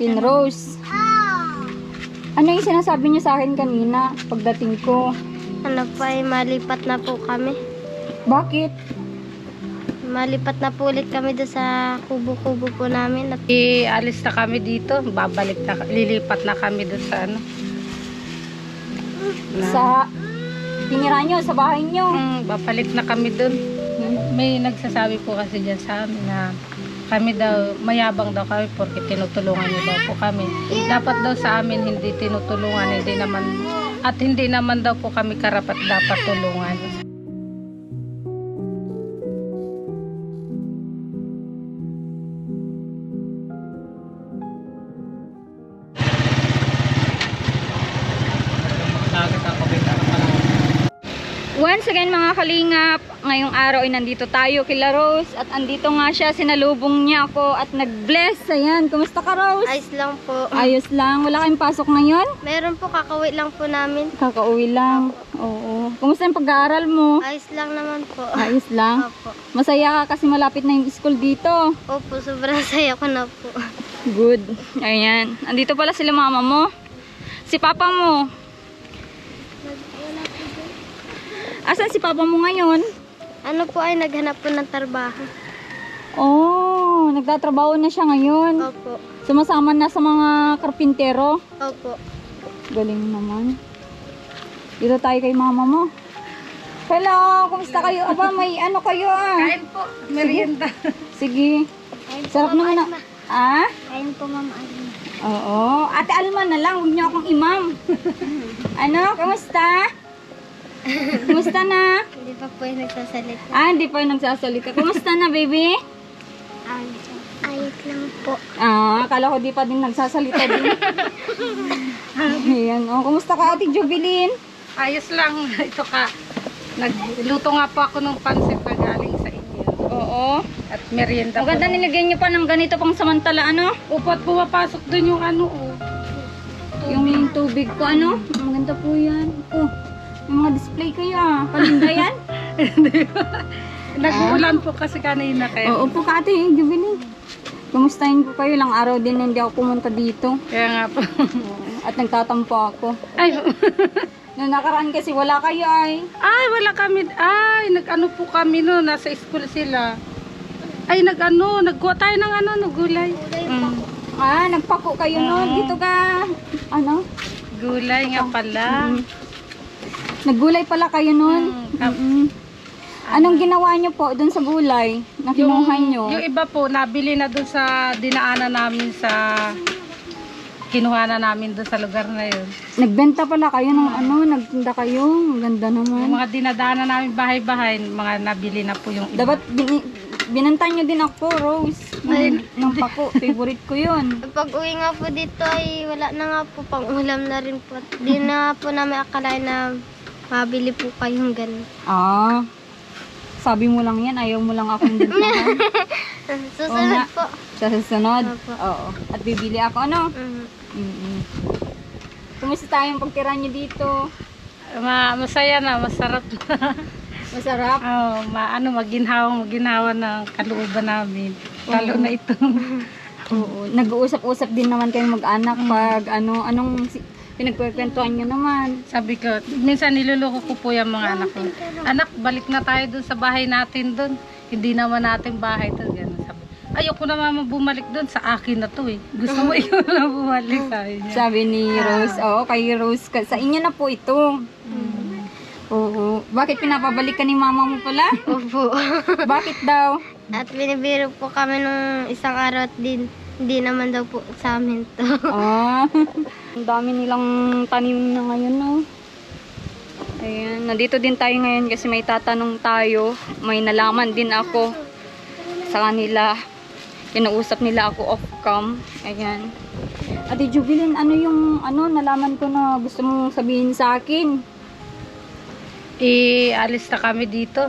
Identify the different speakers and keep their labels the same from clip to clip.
Speaker 1: Rose. Ano yung sinasabi niyo sa akin kanina pagdating ko?
Speaker 2: Ano po ay malipat na po kami.
Speaker 1: Bakit?
Speaker 2: Malipat na po ulit kami doon sa kubo-kubo po namin. At
Speaker 3: Alis na kami dito, babalik na, lilipat na kami doon sa ano.
Speaker 1: Sa tinira niyo, sa bahay niyo?
Speaker 3: Babalik na kami doon. May nagsasabi po kasi dyan sa amin na kami daw, mayabang daw kami porque tinutulungan niyo daw po kami. Dapat daw sa amin hindi tinutulungan, hindi naman daw po kami karapat dapat tulungan.
Speaker 1: Once again mga kalingap, ngayong araw ay nandito tayo kila Rose at andito nga siya, sinalubong niya ako at nag-bless. Ayan, kumusta ka Rose?
Speaker 2: ayos lang po.
Speaker 1: Ayos lang, wala kayong pasok ngayon?
Speaker 2: Meron po, kakauwi lang po namin.
Speaker 1: Kakauwi lang. Oo. Kumusta yung pag-aaral mo?
Speaker 2: Ayos lang naman po.
Speaker 1: Ayos lang.
Speaker 2: Opo.
Speaker 1: Masaya ka kasi malapit na yung school dito.
Speaker 2: Opo, sobrang saya ko na po.
Speaker 1: Good. Ayan. Andito pala sila mama mo. Si papa mo. Asan si papa mo ngayon?
Speaker 2: Ano po ay naghanap po ng trabaho.
Speaker 1: Oh, nagtatrabaho na siya ngayon.
Speaker 2: Opo.
Speaker 1: Sumasama na sa mga karpintero.
Speaker 2: Opo.
Speaker 1: Galing naman. Dito tayo kay mama mo. Hello, kumusta kayo? Aba, may ano kayo ah.
Speaker 3: Kain po, merienda.
Speaker 1: Sige. Sarap naman na. Ah?
Speaker 2: Ayun po, Ma'am Alma.
Speaker 1: Oo. Ate Alma na lang, huwag niyo akong imam. Ano, kumusta? Kumusta na?
Speaker 2: Hindi pa po yung nagsasalita.
Speaker 1: Ah, hindi pa yung nagsasalita. Kumusta na, baby?
Speaker 2: Ayos lang po.
Speaker 1: Ah, akala ko di pa din nagsasalita din. Ayan. Oh, kumusta ka, Ate Jubilin?
Speaker 3: Ayos lang, ito ka. Nagluto nga po ako ng pansit na galing sa inyo.
Speaker 1: Oo.
Speaker 3: At merienda
Speaker 1: Maganda
Speaker 3: po.
Speaker 1: nilagyan niyo pa ng ganito pang samantala, ano?
Speaker 3: Upo at pumapasok dun yung ano, oh.
Speaker 1: Yung tubig ko, ano? Maganda po yan. Oh, yung mga display kayo, ah. Palinda yan?
Speaker 3: Nag-uulan po kasi kanina kayo.
Speaker 1: Oo po, Ate Jubilin. Kumustahin ko kayo? Lang araw din hindi ako pumunta dito.
Speaker 3: Kaya nga po.
Speaker 1: At nagtatampo ako.
Speaker 3: Ay,
Speaker 1: Noong nakaraan kasi wala kayo ay.
Speaker 3: wala kami. Ay, nag-ano po kami no, nasa school sila. Ay, nagkuha tayo ng gulay.
Speaker 1: Ah, nagpako kayo noon. Dito ka, ano?
Speaker 3: Gulay nga pala.
Speaker 1: Naggulay pala kayo noon. Anong ginawa niyo po doon sa gulay na kinuha niyo?
Speaker 3: Yung iba po, nabili na dun sa dinaanan namin kinuha na namin dun sa lugar na yun.
Speaker 1: Nagbenta pala kayo ng ano, nagtinda kayo. Ang ganda
Speaker 3: Yung
Speaker 1: naman.
Speaker 3: mga dinadaanan namin bahay-bahay, mga nabili na po yung iba.
Speaker 1: Dapat binantan niyo din ako, Rose. Ng pako, favorite ko yun.
Speaker 2: Pag uwi nga po dito ay wala na nga po, pang ulam na rin po. Di na po namin akalain na mabili po kayong ganun.
Speaker 1: Ah, sabi mo lang yan, ayaw mo lang akong bentahan.
Speaker 2: Susunod po.
Speaker 1: Sa susunod?
Speaker 2: Opo.
Speaker 1: Oo. At bibili ako, ano? Kumusta tayong pagtira niyo dito?
Speaker 3: Masaya na, masarap na.
Speaker 1: Masarap?
Speaker 3: Maginhawa ng kalooban namin. Lalo na ito.
Speaker 1: Oo. Nag-uusap-usap din naman kayo mag-anak pag anong pinagkwentuhan niyo naman.
Speaker 3: Sabi ko, minsan niluloko ko po yung mga anak ko. Anak, balik na tayo dun sa bahay natin dun. Hindi naman natin bahay dun. Ganun sabi. Ayoko na mama bumalik dun, sa akin na to eh. Gusto mo ikaw na bumalik sa akin.
Speaker 1: Sabi ni Rose, oo, kay Rose, sa inyo na po ito. Oo. Bakit pinapabalik ka ni mama mo pala?
Speaker 2: Opo.
Speaker 1: Bakit daw?
Speaker 2: At binibiro po kami nung isang araw at hindi naman daw po sa amin to.
Speaker 1: Ah, ang dami nilang tanim na ngayon, no? Ayan, nandito din tayo ngayon kasi may tatanong tayo. May nalaman din ako sa kanila. Kinausap nila ako off-cam. Ayan. Ate Jubilin, ano yung nalaman ko na gusto mong sabihin sa akin?
Speaker 3: Alis na kami dito,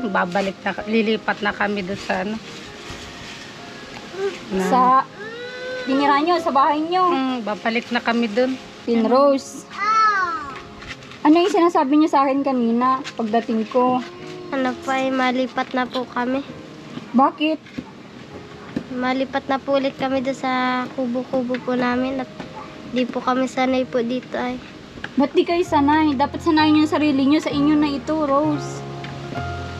Speaker 3: lilipat na kami doon sa
Speaker 1: Sa tinira nyo, sa bahay nyo.
Speaker 3: babalik na kami doon.
Speaker 1: Rose. Ano yung sinasabi niyo sa akin kanina pagdating ko?
Speaker 2: Ano po ay malipat na po kami.
Speaker 1: Bakit?
Speaker 2: malipat na po ulit kami doon sa kubo-kubo po namin at di po kami sanay po dito ay.
Speaker 1: Ba't di kayo sanay? Dapat sanayin yung sarili nyo sa inyo na ito, Rose.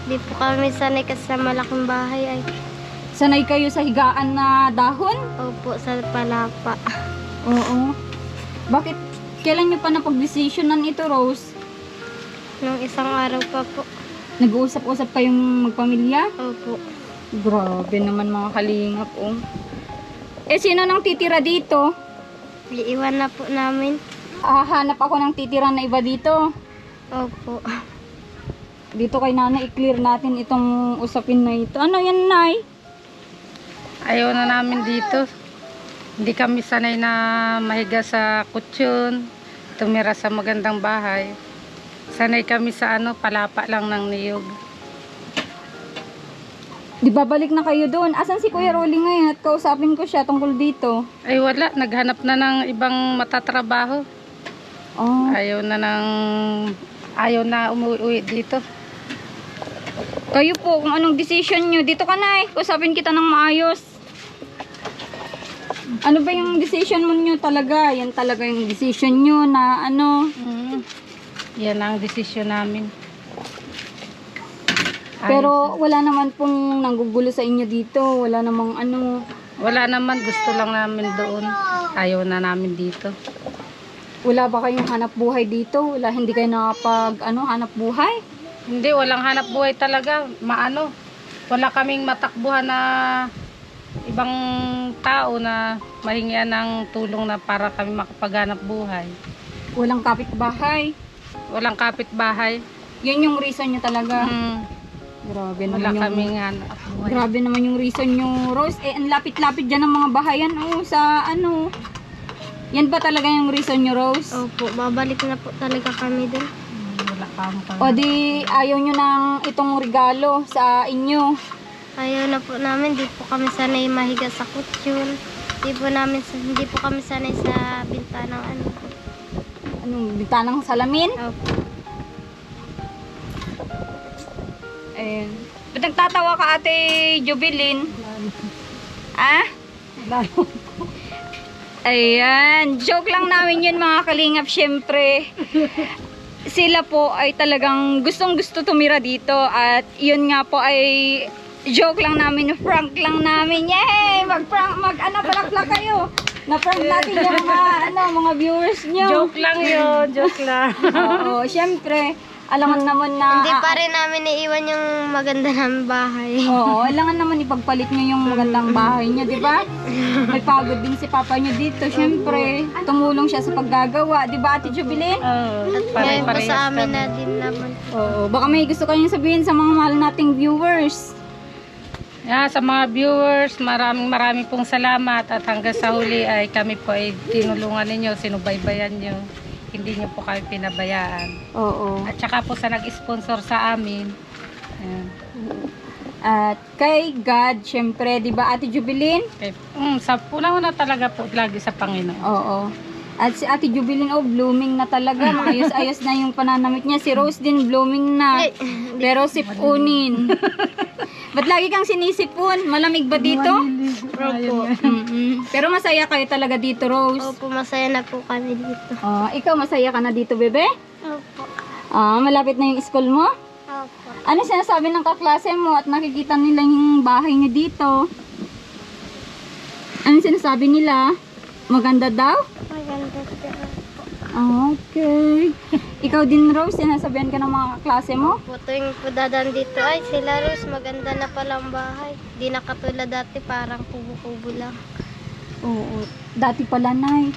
Speaker 2: Di po kami sanay kasi sa malaking bahay ay.
Speaker 1: Sanay kayo sa higaan na dahon?
Speaker 2: Opo, sa palapa.
Speaker 1: Oo. Bakit? Kailan nyo pa napag-desisyonan ito, Rose?
Speaker 2: Nung isang araw pa po.
Speaker 1: Nag-uusap-usap kayong magpamilya?
Speaker 2: Opo.
Speaker 1: Grabe naman mga kalingap, oh. Eh, sino nang titira dito?
Speaker 2: Iiwan na po namin.
Speaker 1: Hanap ako ng titira na iba dito.
Speaker 2: Opo.
Speaker 1: Dito kay Nana, i-clear natin itong usapin na ito. Ano yan, Nay?
Speaker 3: Ayaw na namin dito. Hindi kami sanay na mahiga sa kutsyon, tumira sa magandang bahay. Sanay kami sa palapa lang ng niyog.
Speaker 1: Di ba balik na kayo doon? Asan si Kuya Rolly ngayon? At kausapin ko siya tungkol dito.
Speaker 3: Ay wala, naghanap na ng ibang matatrabaho.
Speaker 1: Oh.
Speaker 3: Ayaw na umuwi dito.
Speaker 1: Kayo po, kung anong decision nyo. Dito ka, Nay. Kausapin kita ng maayos. Ano ba yung decision mo nyo talaga? Yan talaga yung decision nyo na ano?
Speaker 3: Yan ang desisyon namin.
Speaker 1: Pero wala naman pong nanggugulo sa inyo dito. Wala namang ano.
Speaker 3: Wala naman, gusto lang namin doon. Ayaw na namin dito.
Speaker 1: Wala ba kayong hanap buhay dito? Wala, hindi kayo nakapag hanap buhay?
Speaker 3: Hindi, walang hanap buhay talaga. Wala kaming matakbuhan na ibang tao na mahingian ng tulong na para kami makapaghanap buhay.
Speaker 1: Walang kapitbahay.
Speaker 3: Walang kapitbahay.
Speaker 1: Yan yung reason nyo talaga. Grabe
Speaker 3: Wala
Speaker 1: naman yung...
Speaker 3: kaming hanap buhay.
Speaker 1: Grabe naman yung reason nyo, Rose. Eh, ang lapit-lapit dyan ng mga bahayan. Oh, sa ano. Yan ba talaga yung reason nyo, Rose?
Speaker 2: Opo, babalik na po talaga kami doon.
Speaker 3: Wala kami.
Speaker 1: O di, ayaw nyo ng itong regalo sa inyo.
Speaker 2: Ayaw na po namin, di po kami sanay mahiga sa kutsyon. Hindi po kami sanay sa bintanang
Speaker 1: Anong, bintanang salamin?
Speaker 2: Opo.
Speaker 1: Ayan. Ba't nagtatawa ka, Ate Jubilin? Ah? Ayan. Joke lang namin yun, mga kalingap, syempre. Sila po ay talagang gustong-gusto tumira dito. At yun nga po ay joke lang namin, prank lang namin. Yay! Balaklak kayo. Na-prank natin yung mga viewers nyo.
Speaker 3: Joke lang yun, joke lang.
Speaker 1: Oo, syempre. Alangan naman na...
Speaker 2: Hindi pa rin namin iiwan yung maganda ng bahay.
Speaker 1: Oo, alangan naman ipagpalit nyo yung magandang bahay nyo, di ba? May pagod din si papa nyo dito, syempre. Tumulong siya sa paggagawa, di ba, Ate Jubilin?
Speaker 2: At ngayon po sa amin na din naman.
Speaker 1: Oo, baka may gusto kayong sabihin sa mga mahal nating viewers.
Speaker 3: Sa mga viewers, maraming pong salamat at hanggang sa huli ay kami po ay tinulungan ninyo, sinubaybayan nyo. Hindi nyo po kami pinabayaan.
Speaker 1: Oo.
Speaker 3: At saka po sa nag-sponsor sa amin. Ayan.
Speaker 1: At kay God, syempre, di ba, Ate Jubilin?
Speaker 3: Okay. Sa una talaga po lagi sa Panginoon.
Speaker 1: Oo. At si Ate Jubilin, blooming na talaga. Maayos-ayos na yung pananamit niya. Si Rose din, blooming na. Pero sipunin. Ba't lagi kang sinisipon? Malamig ba dito?
Speaker 2: Opo.
Speaker 1: Pero masaya kayo talaga dito, Rose.
Speaker 2: Opo, masaya na po kami dito.
Speaker 1: Ikaw, masaya ka na dito, bebe?
Speaker 2: Opo.
Speaker 1: Malapit na yung school mo?
Speaker 2: Opo.
Speaker 1: Ano sinasabi ng kaklase mo at nakikita nila yung bahay niyo dito? Ano sinasabi nila? Maganda daw?
Speaker 2: Maganda po.
Speaker 1: Okay. Ikaw din, Rose, sinasabihan ka ng mga kaklase mo?
Speaker 2: Po, tuwing po dadaan dito, ay sila Rose, maganda na pala ang bahay. Di na katulad dati, parang kubo-kubo lang.
Speaker 1: Oo. Dati pala, Nay.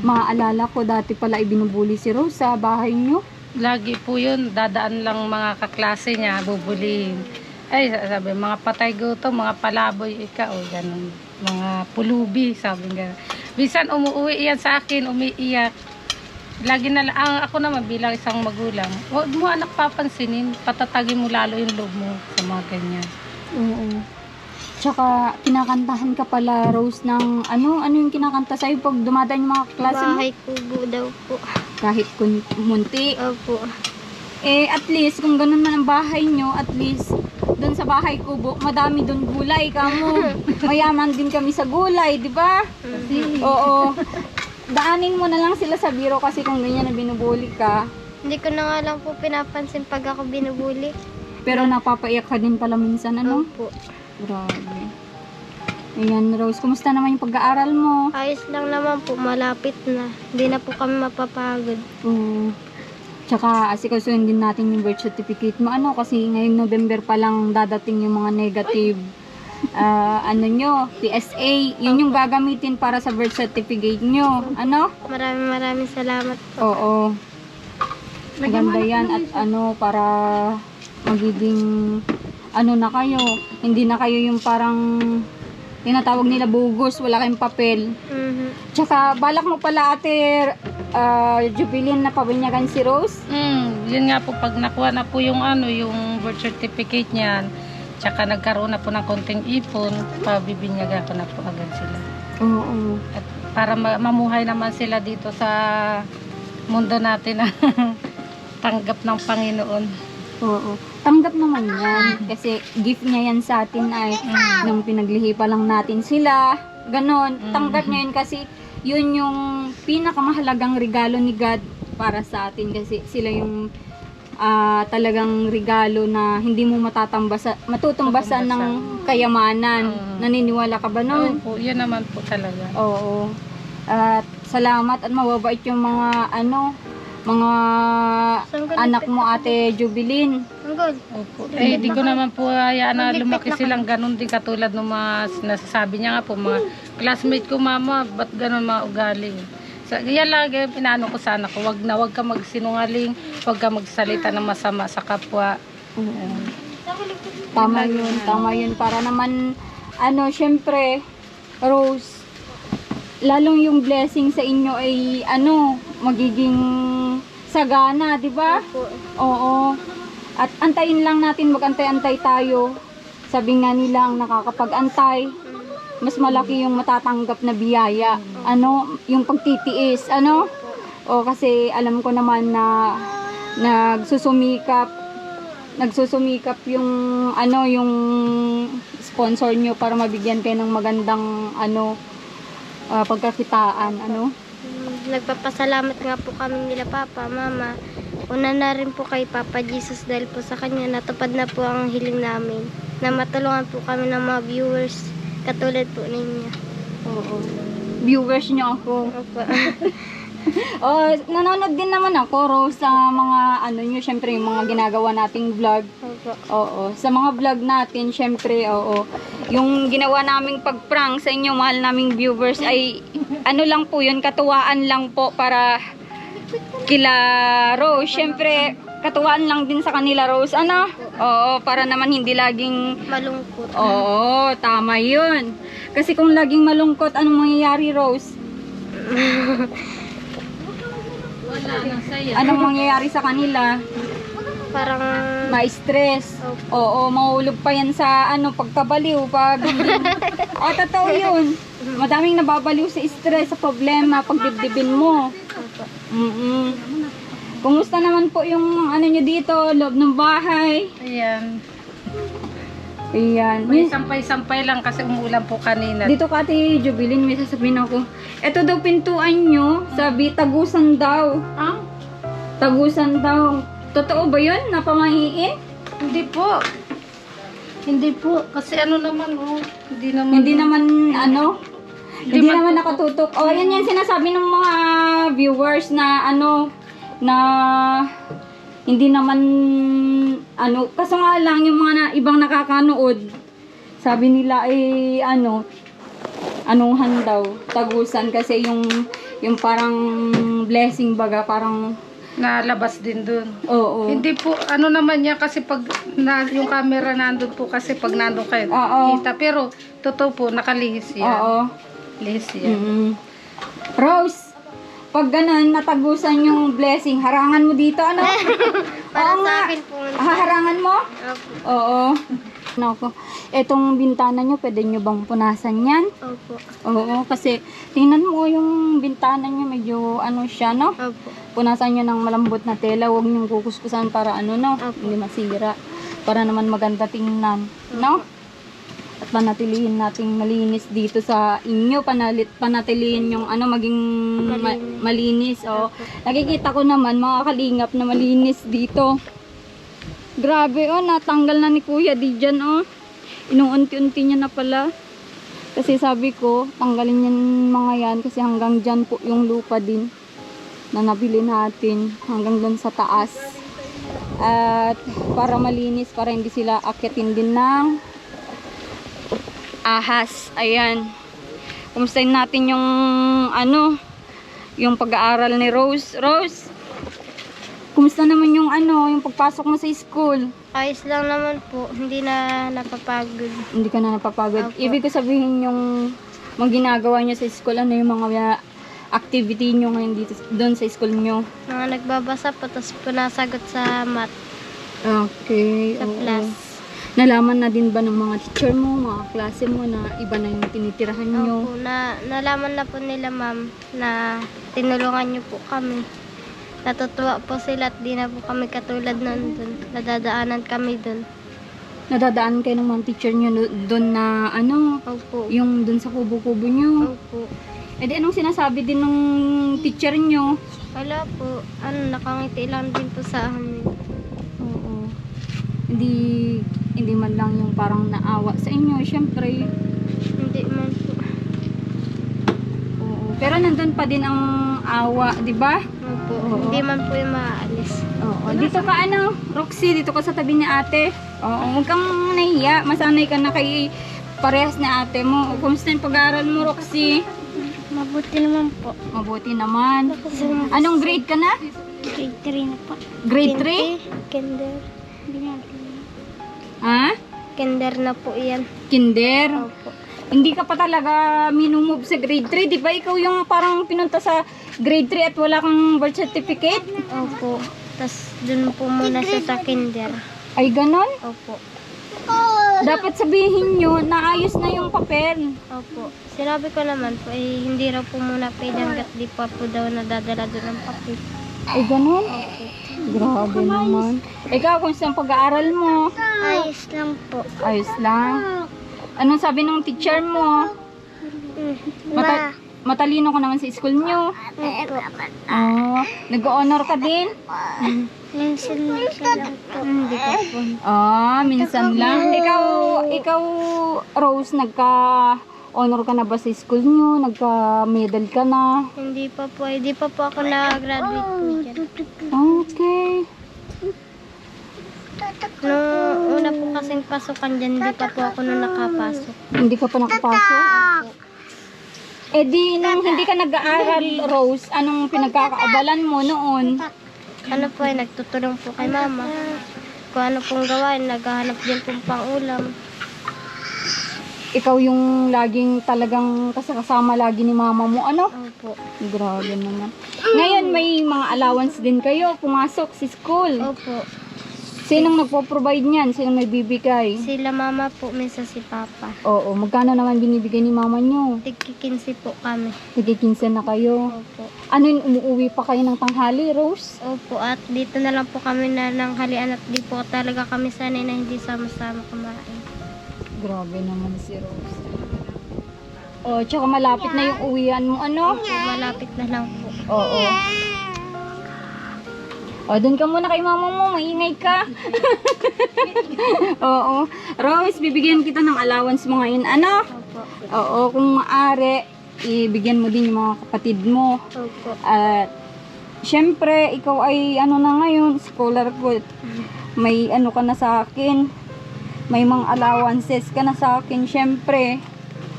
Speaker 1: Maaalala ko, dati pala ibinubuli si Rose sa bahay niyo.
Speaker 3: Lagi po yun, dadaan lang mga kaklase niya, bubulihin. Ay, sabi, mga patay gutom, mga palaboy, ganun. Mga pulubi, sabi nga. Bisan umuwi yan sa akin, umiiyak. Lagi na lang, ako naman bilang isang magulang, huwag mo anak papansinin, patatagin mo lalo yung loob mo sa mga ganyan.
Speaker 1: Oo. Tsaka, kinakantahan ka pala, Rose, ng ano yung kinakanta sa'yo pag dumadaan yung mga klase mo?
Speaker 2: Bahay kubo daw po.
Speaker 1: Kahit munti.
Speaker 2: Opo.
Speaker 1: At least, kung ganun man ang bahay nyo, at least, doon sa bahay ko, madami doon gulay kamo. Mayaman din kami sa gulay, di ba? Oo. Daanin mo na lang sila sa biro kasi kung ganyan na binubuli ka.
Speaker 2: Hindi ko na nga lang po pinapansin pag ako binubuli.
Speaker 1: Pero napapaiyak ka din pala minsan, ano?
Speaker 2: Opo.
Speaker 1: Grabe. Ayan, Rose, kumusta naman yung pag-aaral mo?
Speaker 2: Ayos lang naman po, malapit na. Hindi na po kami mapapagod.
Speaker 1: Oo. Tsaka asikasuhin din natin yung birth certificate mo. Ano, kasi ngayong November pa lang dadating yung mga negative PSA. Yun yung gagamitin para sa birth certificate nyo. Ano?
Speaker 2: Maraming salamat po.
Speaker 1: Oo. Maganda yan at para magiging na kayo. Hindi na kayo yung parang tinatawag nila bogus, wala kayong papel. Tsaka balak mo pala ate Jubilin na pabinyagan si Rose.
Speaker 3: Yun nga po, pag nakuha na po yung yung birth certificate niyan, tsaka nagkaroon na po ng konting ipon, pabibinyagan ko na po agad sila.
Speaker 1: Oo.
Speaker 3: At para mamuhay naman sila dito sa mundo natin na tanggap ng Panginoon.
Speaker 1: Oo. Tanggap naman yan. Kasi gift niya yan sa atin ay nung pinaglihi pa lang natin sila. Ganon. Tanggap niya yun kasi yun yung pinakamahalagang regalo ni God para sa atin. Kasi sila yung talagang regalo na hindi mo matutumbasan ng kayamanan. Naniniwala ka ba nun?
Speaker 3: Opo, yun naman po talaga.
Speaker 1: Oo. At salamat at mababait yung mga mga anak mo ate Jubilin.
Speaker 2: Good.
Speaker 3: Opo. Di ko naman po hayaan na lumaki silang ganun din katulad ng mga nasasabi niya nga po, mga classmate ko, mama, ba't ganun mga ugali? So, yan lagi pinaano ko sa anak ko, wag ka magsinungaling, wag ka magsalita ng masama sa kapwa.
Speaker 1: Tama yun. Para naman, syempre, Rose, lalong yung blessing sa inyo ay, magiging sagana, di ba? Oo. At antayin lang natin, mag-antay-antay tayo. Sabi nga nila, ang nakakapag-antay, mas malaki yung matatanggap na biyaya. Yung pagtitiis, O kasi alam ko naman na nagsusumikap yung yung sponsor nyo para mabigyan kayo ng magandang pagkakitaan,
Speaker 2: Nagpapasalamat nga po kami nila Papa, Mama. Una na rin po kay Papa Jesus dahil po sa kanya natupad na po ang hiling namin. Na matulungan po kami ng mga viewers katulad po ninyo.
Speaker 1: Oo. Viewers nyo ako.
Speaker 2: Opo.
Speaker 1: Nanonood din naman ako, Rose, sa mga nyo, syempre yung mga ginagawa nating vlog.
Speaker 2: Opo.
Speaker 1: Oo. Sa mga vlog natin, syempre, yung ginawa naming pag-prank sa inyo, mahal naming viewers, ay lang po yun, katuwaan lang po para kila Rose. Syempre, katuwaan lang din sa kanila, Rose. Oo, para naman hindi laging
Speaker 2: Malungkot.
Speaker 1: Oo, tama yun. Kasi kung laging malungkot, anong mangyayari, Rose? Anong mangyayari sa kanila?
Speaker 2: Parang
Speaker 1: Ma-stress. Oo, mahulog pa yan sa pagkabaliw. Totoo yun. Madaming nababaliw sa stress, sa problema, pagdibdibin mo. Kumusta naman po yung nyo dito, loob ng bahay?
Speaker 3: Ayan.
Speaker 1: Ayan.
Speaker 3: May sampay-sampay lang kasi umuulan po kanina.
Speaker 1: Dito ka ate Jubilin, may sasabihin ako. Ito daw pintuan nyo, sabi tagusan daw. Tagusan daw. Totoo ba yun? Napamahiin?
Speaker 3: Hindi po. Hindi po. Kasi naman, hindi naman
Speaker 1: nakatutok. Yan yan sinasabi ng mga viewers na na hindi naman kaso nga lang yung mga ibang nakakanood, sabi nila ay anuhan daw, tagusan kasi yung parang blessing baga, parang
Speaker 3: nalabas din dun.
Speaker 1: Oo.
Speaker 3: Hindi po, naman niya kasi pag yung camera nandun po kasi pag nandun kayo, kita. Pero, totoo po, nakalihis yan.
Speaker 1: Oo.
Speaker 3: Lihis yan.
Speaker 1: Rose, pag ganun, natagusan yung blessing, harangan mo dito,
Speaker 2: para
Speaker 1: Oo
Speaker 2: sa
Speaker 1: nga.
Speaker 2: akin po.
Speaker 1: Haharangan mo?
Speaker 2: Opo.
Speaker 1: Oo. Nako. Etong bintana nyo, pwede nyo bang punasan yan?
Speaker 2: Opo.
Speaker 1: Oo, kasi tingnan mo yung bintana nyo, medyo siya, no?
Speaker 2: Opo.
Speaker 1: Punasan nyo ng malambot na tela, huwag nyo kukuskusan para
Speaker 2: Opo.
Speaker 1: hindi masira. para naman maganda tingnan, no? At panatilihin nating malinis dito sa inyo, panatilihin yung ano, maging malinis. O, nakikita ko naman mga kalingap na malinis dito. Grabe, oh, natanggal na ni Kuya di dyan, oh. Inuunti-unti niya na pala. Kasi sabi ko, tanggalin yan mga yan kasi hanggang dyan po yung lupa din na nabili natin hanggang dun sa taas. At para malinis, para hindi sila akitin din ng ahas. Ayan. Kumustahin natin yung ano, yung pag-aaral ni Rose. Rose, kumusta naman yung ano, yung pagpasok mo sa school?
Speaker 2: Ayos lang naman po, hindi na napapagod.
Speaker 1: Hindi ka na napapagod.
Speaker 2: Opo.
Speaker 1: Ibig ko sabihin yung mga ginagawa niyo sa school, ano yung mga activity niyo ngayon dito doon sa school niyo?
Speaker 2: Mga nagbabasa po, tapos po nasagot sa math,
Speaker 1: Okay.
Speaker 2: sa
Speaker 1: oo.
Speaker 2: class.
Speaker 1: Nalaman na din ba ng mga teacher mo, mga klase mo na iba na yung tinitirahan niyo?
Speaker 2: Opo, nalaman na po nila ma'am na tinulungan niyo po kami. Natutuwa po sila at di na po kami katulad nun dun. Nadadaanan kami dun.
Speaker 1: Nadadaan kayo ng mga teacher niyo doon na ano,
Speaker 2: Opo.
Speaker 1: yung doon sa kubo-kubo niyo?
Speaker 2: Opo.
Speaker 1: Eh di anong sinasabi din ng teacher niyo?
Speaker 2: Wala po. Nakangiti lang din po sa amin.
Speaker 1: Oo. Hindi man lang yung parang naawa sa inyo, syempre.
Speaker 2: Hindi man po.
Speaker 1: Oo. Pero nandun pa din ang awa, di ba?
Speaker 2: Opo.
Speaker 1: Oo.
Speaker 2: Hindi man po yung maaalis.
Speaker 1: Oo. Dito ka ano, Roxy, dito ka sa tabi ni ate. Oo, huwag kang nahiya. Masanay ka na kay parehas ni ate mo. O, kumusta yung pag-aaral mo, Roxy?
Speaker 2: Mabuti naman po.
Speaker 1: Mabuti naman. Anong grade ka na?
Speaker 2: Grade 3 na po.
Speaker 1: Grade 3?
Speaker 2: Kinder.
Speaker 1: Ha?
Speaker 2: Kinder na po yan.
Speaker 1: Kinder?
Speaker 2: Opo.
Speaker 1: Hindi ka pa talaga minumove sa grade 3, di ba? Ikaw yung parang pinunta sa grade 3 at wala kang birth certificate?
Speaker 2: Opo. Tapos dun po muna siya sa kinder.
Speaker 1: Ay, ganon?
Speaker 2: Opo.
Speaker 1: Dapat sabihin nyo, naayos na yung papel.
Speaker 2: Opo. Sinabi ko naman po, hindi raw po muna pwede hanggat di pa po daw nadadala doon ang papel.
Speaker 1: Ay, ganon?
Speaker 2: Opo.
Speaker 1: Grabe naman. Ikaw, kung saan pag-aaral mo?
Speaker 2: Ayos lang po.
Speaker 1: Ayos lang. Anong sabi ng teacher mo? Matalino ka naman sa school nyo.
Speaker 2: Opo.
Speaker 1: Oh, nag-honor ka din?
Speaker 2: Minsan lang po. Hindi ko po.
Speaker 1: Minsan lang. Ikaw, Rose, nagka-honor ka na ba sa school nyo? Nagka-medal ka na?
Speaker 2: Hindi pa po. Hindi pa po ako na-graduate po dyan.
Speaker 1: Okay.
Speaker 2: Nung una po kasing pasukan dyan, hindi pa po ako nung nakapasok.
Speaker 1: Hindi ka pa nakapasok? Eh di, nung hindi ka nag-aaral, Rose, anong pinagkakaabalan mo noon?
Speaker 2: Ano po nagtutulong po kay mama. Kung ano pong gawain, naghahanap din pong pang-ulam.
Speaker 1: Ikaw yung laging talagang kasama lagi ni mama mo, ano?
Speaker 2: Opo.
Speaker 1: Grabe naman. Ngayon, may mga allowance din kayo, pumasok sa school.
Speaker 2: Opo.
Speaker 1: Sinong nagpo-provide niyan? Sinong nagbibigay?
Speaker 2: Sila mama po, minsan si papa.
Speaker 1: Oo, magkano naman binibigay ni mama nyo?
Speaker 2: Tig-15 po kami.
Speaker 1: Tig-15 na kayo.
Speaker 2: Opo.
Speaker 1: Ano yun, umuwi pa kayo ng tanghali, Rose?
Speaker 2: Opo, at dito na lang po kami na nang halian at di po talaga kami sanay na hindi sama-sama kumain.
Speaker 1: Grabe naman si Rose. Oh, tsaka malapit na yung uwian mo, ano?
Speaker 2: Opo, malapit na lang po.
Speaker 1: Oo. O, dun ka muna kay mama mo, maingay ka. Oo. Rose, bibigyan kita ng allowance mo ngayon, ano?
Speaker 2: Opo.
Speaker 1: Oo, kung maaari, ibigyan mo din yung mga kapatid mo.
Speaker 2: Opo.
Speaker 1: At, syempre, ikaw ay, ano na ngayon, scholar ko. May ano ka na sa akin. May mga allowances ka na sa akin, syempre.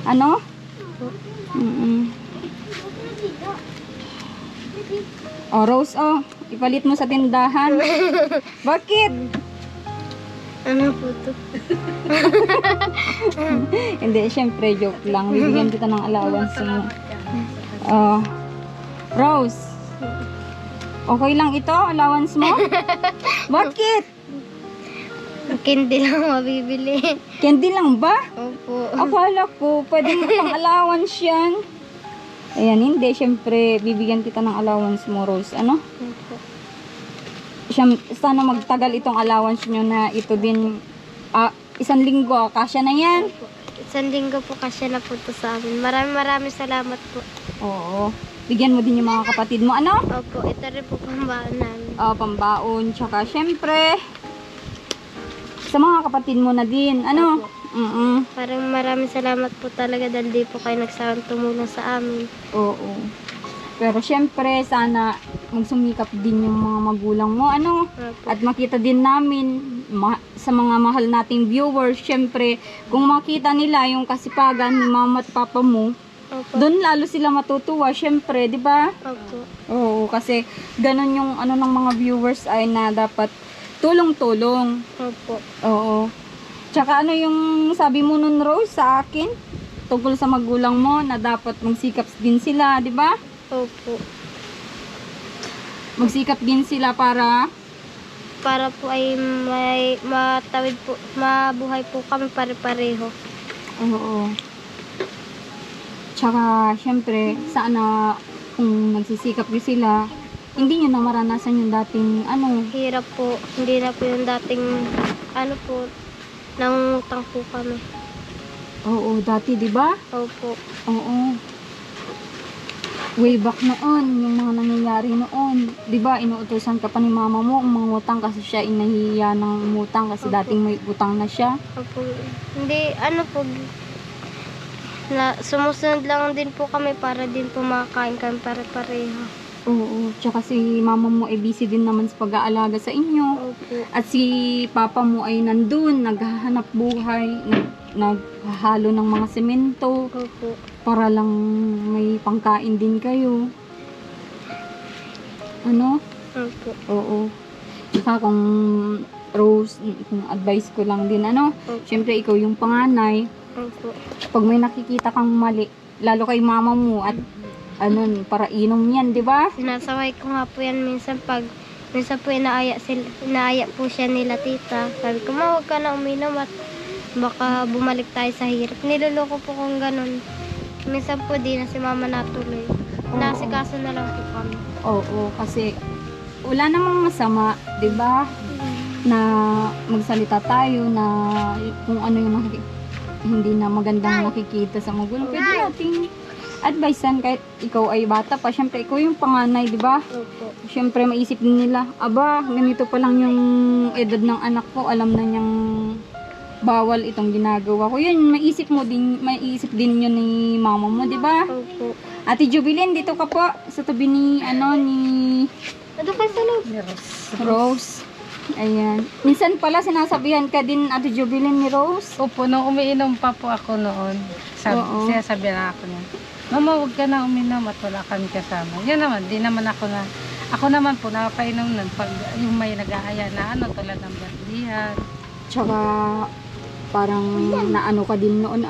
Speaker 1: Ano? Oh, Rose, ipalit mo sa tindahan. Bakit?
Speaker 2: Ano po to?
Speaker 1: Hindi, syempre, joke lang. Bibigyan kita ng allowance mo. Rose, okay lang ito, allowance mo? Bakit?
Speaker 2: Candy lang mabibili.
Speaker 1: Candy lang ba?
Speaker 2: Opo.
Speaker 1: Akala ko, pwede mo pang allowance yan. Ayan, hindi. Syempre, bibigyan kita ng allowance mo, Rose. Ano?
Speaker 2: Opo.
Speaker 1: sana magtagal itong allowance nyo na ito din. 1 linggo, kasya na yan.
Speaker 2: Opo. Isang linggo po kasi na po to sa amin. Maraming salamat po.
Speaker 1: Oo. Bigyan mo din yung mga kapatid mo. Ano?
Speaker 2: Opo, ito rin po pambaan namin.
Speaker 1: Pambaon. Tsaka syempre, sa mga kapatid mo na din. Ano?
Speaker 2: Opo. Maraming salamat po talaga dahil di po kayo nagsawang tumulong sa amin.
Speaker 1: Oo. Pero syempre, sana magsumikap din yung mga magulang mo. Ano?
Speaker 2: Opo.
Speaker 1: At makita din namin sa mga mahal nating viewers, syempre, kung makita nila yung kasipagan ni mama at papa mo,
Speaker 2: Opo.
Speaker 1: doon lalo sila matutuwa, syempre, di ba?
Speaker 2: Opo.
Speaker 1: Oo, kasi ganun yung ano ng mga viewers ay na dapat tulong-tulong.
Speaker 2: Opo.
Speaker 1: Oo. Tsaka ano yung sabi mo nun, Rose, sa akin? Tungkol sa magulang mo na dapat magsikap din sila, di ba?
Speaker 2: Opo.
Speaker 1: Magsikap din sila para
Speaker 2: Po ay may matawid po, mabuhay po kami pare-pareho.
Speaker 1: oo. Tsaka, syempre, sana kung nagsisikap din sila, hindi nyo na maranasan yung dating, ano,
Speaker 2: Hirap po, hindi na po yung dating, nangungutang po kami.
Speaker 1: oo, dati, di ba?
Speaker 2: Opo.
Speaker 1: Oo. Way back noon, yung mga nangyayari noon, di ba, inuutosan ka pa ni mama mo umangutang kasi siya inahiya ng umutang kasi
Speaker 2: Opo.
Speaker 1: dating may utang na siya.
Speaker 2: Opo. Hindi, sumusunod lang din po kami para din po makakain kami pare-pareho.
Speaker 1: Oo, tsaka si mama mo ay busy din naman sa pag-aalaga sa inyo.
Speaker 2: Opo.
Speaker 1: At si papa mo ay nandun, naghahanap buhay, naghahalo ng mga semento
Speaker 2: Opo.
Speaker 1: para lang may pangkain din kayo. Ano?
Speaker 2: Opo.
Speaker 1: Oo. Tsaka kung Rose, kung advice ko lang din, ano?
Speaker 2: Opo.
Speaker 1: Siyempre, ikaw yung panganay.
Speaker 2: Opo.
Speaker 1: Pag may nakikita kang mali, lalo kay mama mo at para inom yan, di ba?
Speaker 2: Sinasaway ko nga po yan minsan po inaaya po siya nila tita. Sabi ko, huwag ka na uminom at baka bumalik tayo sa hirap. Niloloko po kung ganun. Minsan po di na si mama natuloy. Nasikaso na lang po kami.
Speaker 1: Oo, kasi wala namang masama, di ba? Na magsalita tayo na kung ano yung hindi na magandang nakikita sa magulang. Pwede nating advicean kahit ikaw ay bata pa. Siyempre, ikaw yung panganay, di ba?
Speaker 2: Opo.
Speaker 1: Siyempre, maisip din nila, aba, ganito pa lang yung edad ng anak ko, alam na niyang bawal itong ginagawa ko. Yun, maisip din yun ni mama mo, di ba?
Speaker 2: Opo.
Speaker 1: Ate Jubilin, dito ka po sa tabi ni
Speaker 2: Ano kayo sa loob?
Speaker 1: Rose. Ayan. Minsan pala sinasabihan ka din, Ate Jubilin, ni Rose.
Speaker 3: Opo, nung umiinom pa po ako noon,
Speaker 1: Oo.
Speaker 3: sinasabi na ako niya, Mama, huwag ka na uminom at wala kami kasama. Yun naman, di naman ako naman po napainom nun pag yung may nag-aaya na tulad ng birthday.
Speaker 1: Tsaka parang naano ka din noon,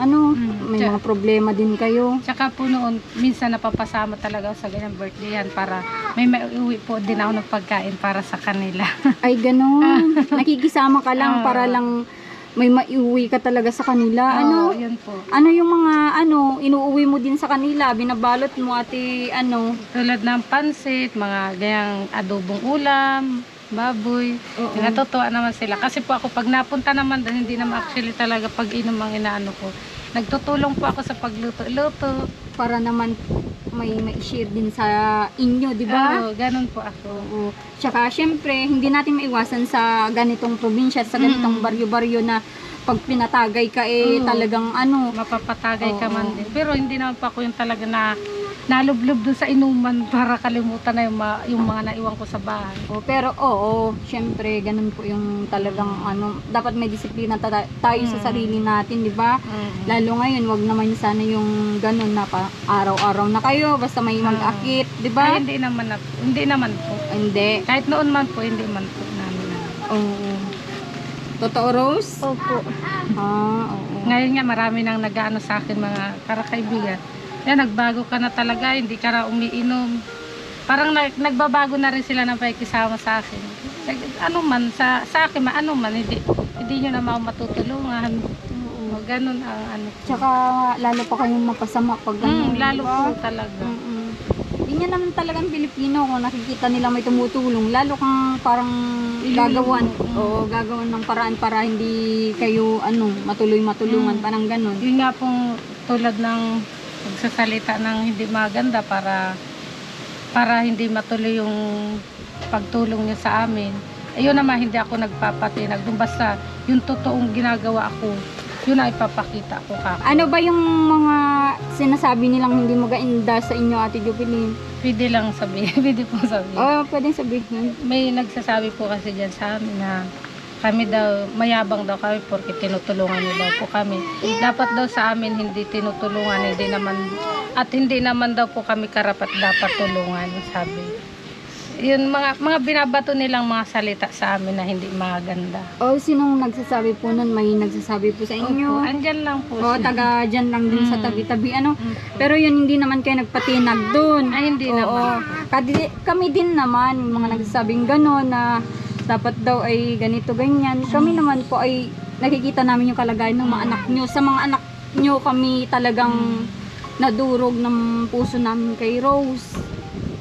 Speaker 1: may mga problema din kayo.
Speaker 3: Tsaka po noon, minsan napapasama talaga ako sa ganyang birthday para may maiuwi po din ako ng pagkain para sa kanila.
Speaker 1: Ay, ganun. Nakikisama ka lang para lang may maiuwi ka talaga sa kanila.
Speaker 3: Yun po.
Speaker 1: Ano yung mga inuuwi mo din sa kanila? Binabalot mo, ate,
Speaker 3: Tulad ng pansit, mga ganyang adobong ulam, baboy.
Speaker 1: Oo.
Speaker 3: Natutuwa naman sila. Kasi po ako, pag napunta naman doon, hindi naman actually talaga pag-inom ang inaano ko. Nagtutulong po ako sa pagluto-luto.
Speaker 1: Para naman may share din sa inyo, di ba?
Speaker 3: Oo, ganun po ako.
Speaker 1: Oo. Tsaka, syempre, hindi natin maiwasan sa ganitong probinsya, sa ganitong baryo-baryo na pag pinatagay ka, talagang
Speaker 3: Mapapatagay ka
Speaker 1: Oo.
Speaker 3: man din. Pero hindi naman pa ako yung talaga na nalublob doon sa inuman para kalimutan na yung mga naiwan ko sa bahay.
Speaker 1: Pero syempre, ganun po yung talagang dapat may disiplina tayo sa sarili natin, di ba? Lalo ngayon, wag naman sana yung ganun na araw-araw na kayo, basta may mag-akit, di ba?
Speaker 3: Ay, hindi naman po.
Speaker 1: Hindi.
Speaker 3: Kahit noon man po, hindi man po namin.
Speaker 1: Oo. Totoo, Rose?
Speaker 2: Opo.
Speaker 1: Oo.
Speaker 3: Ngayon nga, marami nang nag-ano sa akin, mga karakaibigan. Yan, nagbago ka na talaga, hindi ka na umiinom. Parang nagbabago na rin sila ng pakikisama sa akin. Sa akin, hindi nyo na ako matutulungan. O, ganun ang
Speaker 1: Tsaka, lalo pa kayong mapasama pag ganun,
Speaker 3: lalo
Speaker 1: di ba?
Speaker 3: po talaga.
Speaker 1: Hindi ganyan naman talagang Pilipino, kung nakikita nila may tumutulong, lalo kang parang gagawan, o gagawan ng paraan para hindi kayo matulungan, parang ganun.
Speaker 3: Yun nga pong tulad ng pagsasalita ng hindi maganda para hindi matuloy yung pagtulong niya sa amin. Ayun naman, hindi ako nagpapatinag. Basta yung totoong ginagawa ko, yun ay ipapakita ko ka.
Speaker 1: Ano ba yung mga sinasabi nilang hindi magainda sa inyo, Ate Jubilin?
Speaker 3: Pwede lang sabihin, pwede pong sabihin.
Speaker 1: Oo, pwedeng sabihin.
Speaker 3: May nagsasabi po kasi dyan sa amin na kami daw, mayabang daw kami porque tinutulungan niyo daw po kami. Dapat daw sa amin hindi tinutulungan, hindi naman daw po kami karapat dapat tulungan, sabi. Yun, mga binabato nilang mga salita sa amin na hindi maganda.
Speaker 1: O, sinong nagsasabi po nun? May nagsasabi po sa inyo?
Speaker 3: Opo, andyan lang po
Speaker 1: O,
Speaker 3: siya.
Speaker 1: taga dyan lang din sa tabi-tabi, Pero yun, hindi naman kayo nagpatinag dun.
Speaker 3: Ay, hindi
Speaker 1: Oo.
Speaker 3: naman.
Speaker 1: Kami din naman, yung mga nagsasabing gano'n na dapat daw ay ganito, ganyan. Kami naman po ay nakikita namin yung kalagayan ng mga anak nyo. Sa mga anak nyo kami talagang nadurog ng puso namin kay Rose.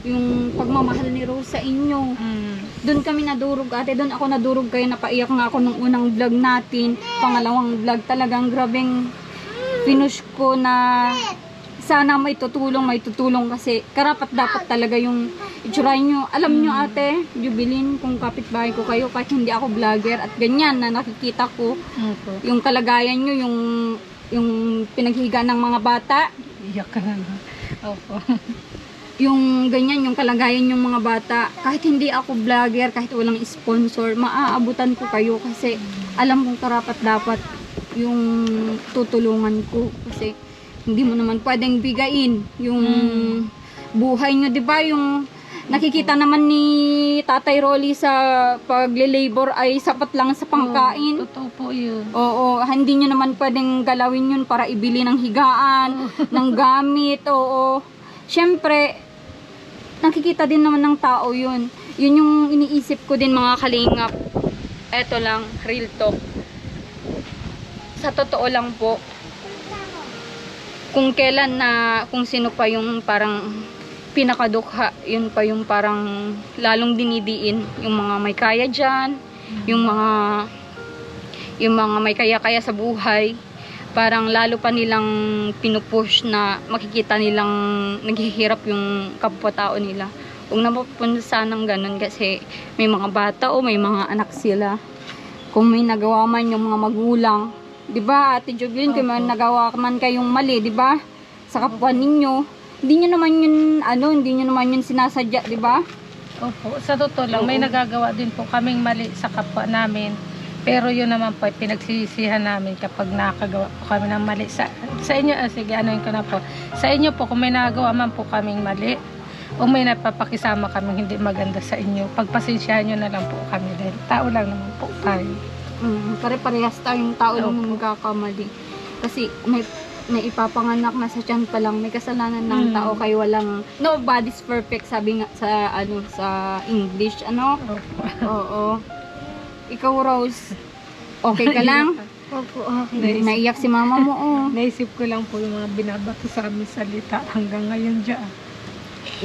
Speaker 1: Yung pagmamahal ni Rose sa inyo. Doon kami nadurog, ate. Doon ako nadurog kayo. Napaiyak nga ako nung unang vlog natin. Pangalawang vlog. Talagang grabeng pinush ko na sana may tutulong kasi karapat dapat talaga yung itsura nyo. Alam nyo, ate, Jubilin, kung kapitbahay ko kayo, kahit hindi ako vlogger at ganyan na nakikita ko yung kalagayan nyo, yung pinaghiga ng mga bata.
Speaker 3: Iyak ka na. Opo.
Speaker 1: Yung ganyan, yung kalagayan yung mga bata, kahit hindi ako vlogger, kahit walang sponsor, maaabutan ko kayo kasi alam kong karapat dapat yung tutulungan ko kasi hindi mo naman pwedeng bigain yung buhay nyo, di ba? Yung nakikita naman ni Tatay Rolly sa pagle-labor ay sapat lang sa pangkain.
Speaker 3: Totoo po yun.
Speaker 1: Oo, hindi nyo naman pwedeng galawin yun para ibili ng higaan, ng gamit, oo. Siyempre, nakikita din naman ng tao yun. Yun yung iniisip ko din, mga kalingap. Eto lang, real talk. Sa totoo lang po, kung sino pa yung parang pinakadukha, yun pa yung parang lalong dinidiin. Yung mga may kaya dyan, yung mga may kaya-kaya sa buhay, parang lalo pa nilang pinupush na makikita nilang naghihirap yung kapwa-tao nila. Huwag na mapunta sanang ganun kasi may mga bata o may mga anak sila. Kung may nagawa man yung mga magulang, di ba, Ate Jubilin, kung may nagawa man kayong mali, di ba, sa kapwa ninyo, hindi nyo naman yun sinasadya, di ba?
Speaker 3: Opo, sa totoo lang, may nagagawa din po kaming mali sa kapwa namin. Pero yun naman po, pinagsisihan namin kapag nakagawa po kami ng mali. Sa inyo, sige, anuin ko na po. Sa inyo po, kung may nagawa man po kaming mali, o may napapakisama kaming hindi maganda sa inyo, pagpasensyahan nyo na lang po kami dahil tao lang naman po tayo.
Speaker 1: Pare-parehas tayong tao lang na magkakamali. Kasi may ipapanganak na sa tiyan pa lang, may kasalanan ng tao, kayo walang, nobody's perfect, sabi nga sa English, Oo. Ikaw, Rose, okay ka lang?
Speaker 2: Opo, okay.
Speaker 1: Naiyak si mama mo,
Speaker 3: Naisip ko lang po yung mga binabato sa aming salita hanggang ngayon dyan.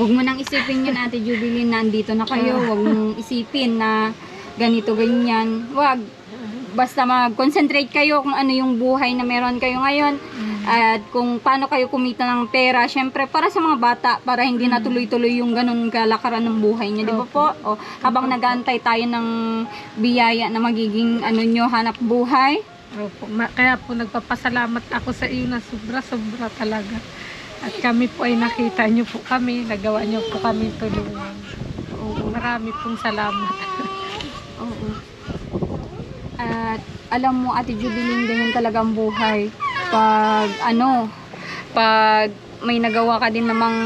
Speaker 1: Huwag mo nang isipin yun, Ate Jubilin, nandito na kayo. Huwag mong isipin na ganito, ganyan. Huwag. Basta mag-concentrate kayo kung ano yung buhay na meron kayo ngayon. At kung paano kayo kumita ng pera. Siyempre, para sa mga bata, para hindi na tuloy-tuloy yung ganun kalakaran ng buhay niya. Di ba po? O, habang nag-aantay tayo ng biyaya na magiging hanap buhay.
Speaker 3: Opo. Kaya po nagpapasalamat ako sa iyo na sobra-sobra talaga. At kami po ay nakita nyo po kami, nagawa nyo po kami tulungan. Marami pong salamat.
Speaker 1: Oo. At alam mo, Ate Jubilin, ganyan talagang buhay. Pag may nagawa ka din namang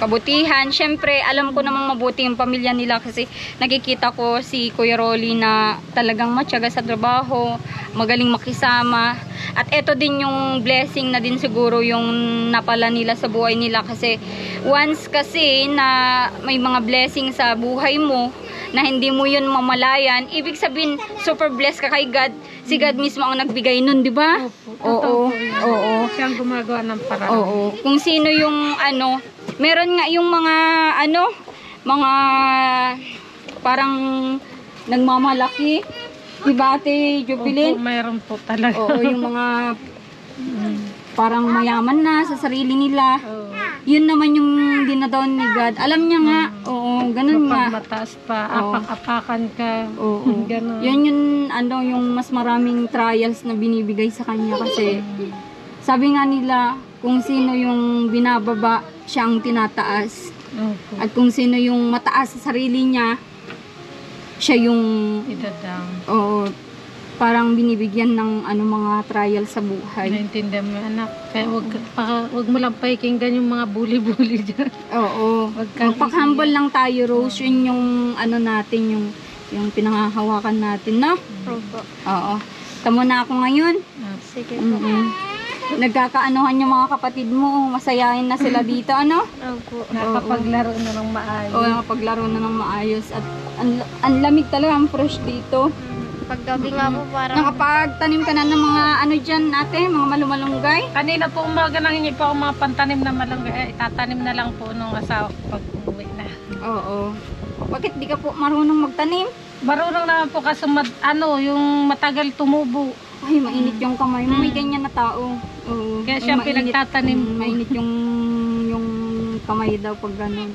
Speaker 1: kabutihan, syempre, alam ko namang mabuti yung pamilya nila kasi nakikita ko si Kuya Rolly na talagang matyaga sa trabaho, magaling makisama. At eto din yung blessing na din siguro yung napala nila sa buhay nila kasi once kasi na may mga blessing sa buhay mo na hindi mo yun mamalayan, ibig sabihin super blessed ka kay God. Si God mismo ang nagbigay nun, di ba? Oo.
Speaker 3: Siya ang gumagawa ng paraan.
Speaker 1: Oo. Kung sino yung Meron nga yung mga ano, mga parang nagmamalaki. Diba Ate Jubilin?
Speaker 3: Opo, mayroon po talaga.
Speaker 1: Oo, yung mga parang mayaman na sa sarili nila.
Speaker 3: Oo.
Speaker 1: Yun naman yung dinadaon ni God. Alam niya nga, oo, ganun
Speaker 3: Kapag
Speaker 1: nga.
Speaker 3: mataas pa,
Speaker 1: Oo.
Speaker 3: apak-apakan ka.
Speaker 1: Oo.
Speaker 3: Ganun.
Speaker 1: Yun yung, ano, yung mas maraming trials na binibigay sa kanya kasi sabi nga nila, kung sino yung binababa, siya ang tinataas.
Speaker 3: Opo.
Speaker 1: At kung sino yung mataas sa sarili niya, siya yung,
Speaker 3: Idadang.
Speaker 1: oo, parang binibigyan ng ano mga trial sa buhay.
Speaker 3: Naintindihan mo yung anak. Kaya wag mo lang pakikinggan yung mga bully-bully dyan.
Speaker 1: Oo.
Speaker 3: Wag kang
Speaker 1: Magpaka-humble lang tayo, Rose. Yun yung ano natin, yung pinangahawakan natin, no?
Speaker 2: Opo.
Speaker 1: Oo. Tamo na ako ngayon.
Speaker 2: Sige po.
Speaker 1: Nagkakaanuhan yung mga kapatid mo. Masayahin na sila dito, ano?
Speaker 2: Opo.
Speaker 3: Nakapaglaro na ng maayos.
Speaker 1: O nakapaglaro na ng maayos. At ang lamig talaga, ang fresh dito.
Speaker 2: Paggabi nga po parang
Speaker 1: Nakapagtanim ka na ng mga ano dyan, ate? Mga malumalunggay?
Speaker 3: Kanina po umaga nanghingi po ako mga pantanim na malunggay. Itatanim na lang po nung asawa ko pag umuwi na.
Speaker 1: Oo. Bakit di ka po marunong magtanim?
Speaker 3: Marunong naman po kasi yung matagal tumubo.
Speaker 1: Ay, mainit yung kamay mo. May ganyan na tao. Oo.
Speaker 3: Kaya siya
Speaker 1: Ay, mainit.
Speaker 3: pinagtatanim ko.
Speaker 1: Mainit yung kamay daw pag ganun.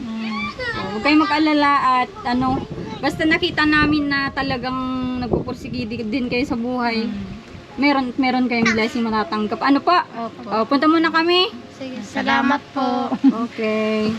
Speaker 1: Huwag kayong mag-alala at ano, basta nakita namin na talagang nagpupursige din kayo sa buhay. Meron kayong blessing matatanggap. Ano pa?
Speaker 3: Opo.
Speaker 1: Punta muna kami.
Speaker 2: sige.
Speaker 3: Salamat po.
Speaker 1: Okay.